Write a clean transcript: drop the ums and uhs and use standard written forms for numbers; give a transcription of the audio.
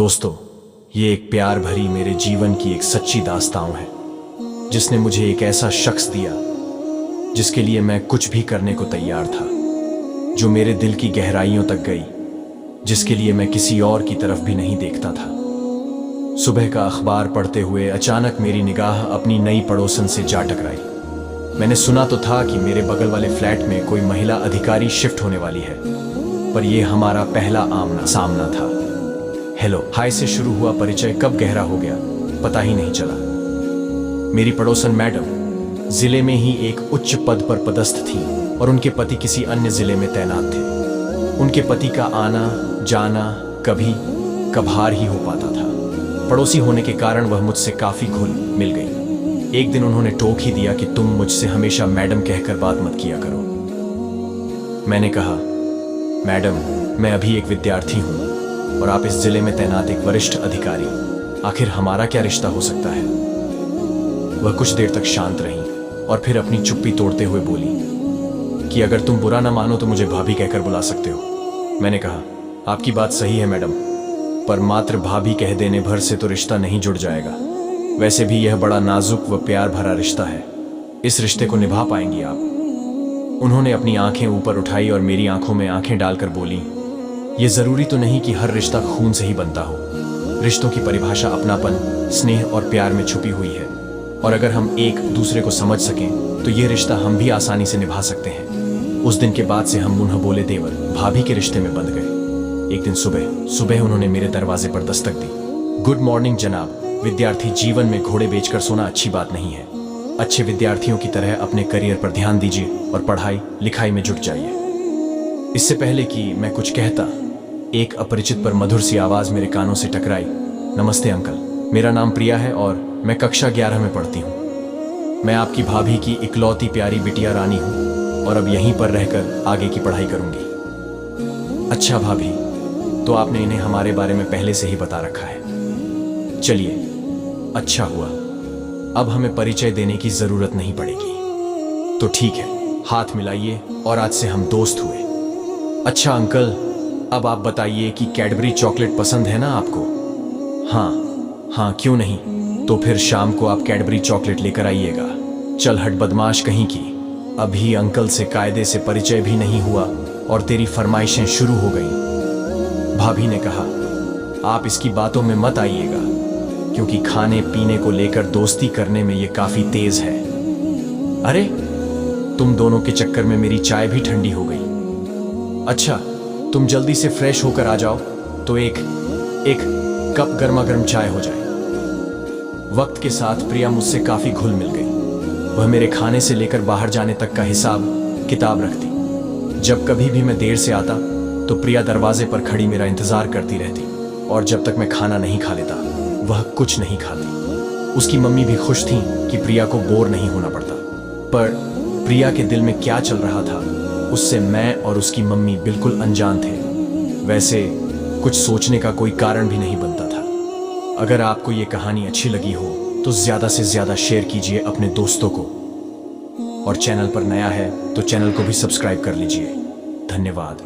दोस्तों, ये एक प्यार भरी मेरे जीवन की एक सच्ची दास्तान है, जिसने मुझे एक ऐसा शख्स दिया जिसके लिए मैं कुछ भी करने को तैयार था, जो मेरे दिल की गहराइयों तक गई, जिसके लिए मैं किसी और की तरफ भी नहीं देखता था। सुबह का अखबार पढ़ते हुए अचानक मेरी निगाह अपनी नई पड़ोसन से जा टकराई। मैंने सुना तो था कि मेरे बगल वाले फ्लैट में कोई महिला अधिकारी शिफ्ट होने वाली है, पर यह हमारा पहला आमना सामना था। हेलो हाय से शुरू हुआ परिचय कब गहरा हो गया पता ही नहीं चला। मेरी पड़ोसन मैडम जिले में ही एक उच्च पद पर पदस्थ थी और उनके पति किसी अन्य जिले में तैनात थे। उनके पति का आना जाना कभी कभार ही हो पाता था। पड़ोसी होने के कारण वह मुझसे काफी घुल मिल गई। एक दिन उन्होंने टोक ही दिया कि तुम मुझसे हमेशा मैडम कहकर बात मत किया करो। मैंने कहा, मैडम मैं अभी एक विद्यार्थी हूं और आप इस जिले में तैनात एक वरिष्ठ अधिकारी, आखिर हमारा क्या रिश्ता हो सकता है। वह कुछ देर तक शांत रही और फिर अपनी चुप्पी तोड़ते हुए बोली कि अगर तुम बुरा ना मानो तो मुझे भाभी कहकर बुला सकते हो। मैंने कहा, आपकी बात सही है मैडम, पर मात्र भाभी कह देने भर से तो रिश्ता नहीं जुड़ जाएगा। वैसे भी यह बड़ा नाजुक व प्यार भरा रिश्ता है, इस रिश्ते को निभा पाएंगी आप। उन्होंने अपनी आंखें ऊपर उठाई और मेरी आंखों में आंखें डालकर बोली, ये जरूरी तो नहीं कि हर रिश्ता खून से ही बनता हो। रिश्तों की परिभाषा अपनापन, स्नेह और प्यार में छुपी हुई है, और अगर हम एक दूसरे को समझ सकें तो यह रिश्ता हम भी आसानी से निभा सकते हैं। उस दिन के बाद से हम मुंह बोले देवर भाभी के रिश्ते में बंध गए। एक दिन सुबह उन्होंने मेरे दरवाजे पर दस्तक दी। गुड मॉर्निंग जनाब, विद्यार्थी जीवन में घोड़े बेचकर सोना अच्छी बात नहीं है। अच्छे विद्यार्थियों की तरह अपने करियर पर ध्यान दीजिए और पढ़ाई लिखाई में जुट जाइए। इससे पहले कि मैं कुछ कहता, एक अपरिचित पर मधुर सी आवाज मेरे कानों से टकराई। नमस्ते अंकल, मेरा नाम प्रिया है और मैं कक्षा 11 में पढ़ती हूँ। मैं आपकी भाभी की इकलौती प्यारी बिटिया रानी हूँ और अब यहीं पर रहकर आगे की पढ़ाई करूंगी। अच्छा भाभी, तो आपने इन्हें हमारे बारे में पहले से ही बता रखा है। चलिए, अच्छा हुआ, अब हमें परिचय देने की जरूरत नहीं पड़ेगी। तो ठीक है, हाथ मिलाइए और आज से हम दोस्त हुए। अच्छा अंकल, अब आप बताइए कि कैडबरी चॉकलेट पसंद है ना आपको? हाँ, क्यों नहीं। तो फिर शाम को आप कैडबरी चॉकलेट लेकर आइएगा। चल हट बदमाश कहीं की, अभी अंकल से कायदे से परिचय भी नहीं हुआ और तेरी फरमाइशें शुरू हो गई। भाभी ने कहा, आप इसकी बातों में मत आइएगा, क्योंकि खाने पीने को लेकर दोस्ती करने में ये काफी तेज है। अरे, तुम दोनों के चक्कर में मेरी चाय भी ठंडी हो गई। अच्छा, तुम जल्दी से फ्रेश होकर आ जाओ तो एक कप गर्मा गर्म चाय हो जाए। वक्त के साथ प्रिया मुझसे काफी घुल मिल गई। वह मेरे खाने से लेकर बाहर जाने तक का हिसाब किताब रखती। जब कभी भी मैं देर से आता तो प्रिया दरवाजे पर खड़ी मेरा इंतजार करती रहती, और जब तक मैं खाना नहीं खा लेता वह कुछ नहीं खाती। उसकी मम्मी भी खुश थी कि प्रिया को बोर नहीं होना पड़ता, पर प्रिया के दिल में क्या चल रहा था उससे मैं और उसकी मम्मी बिल्कुल अनजान थे। वैसे कुछ सोचने का कोई कारण भी नहीं बनता था। अगर आपको ये कहानी अच्छी लगी हो तो ज्यादा से ज्यादा शेयर कीजिए अपने दोस्तों को, और चैनल पर नया है तो चैनल को भी सब्सक्राइब कर लीजिए। धन्यवाद।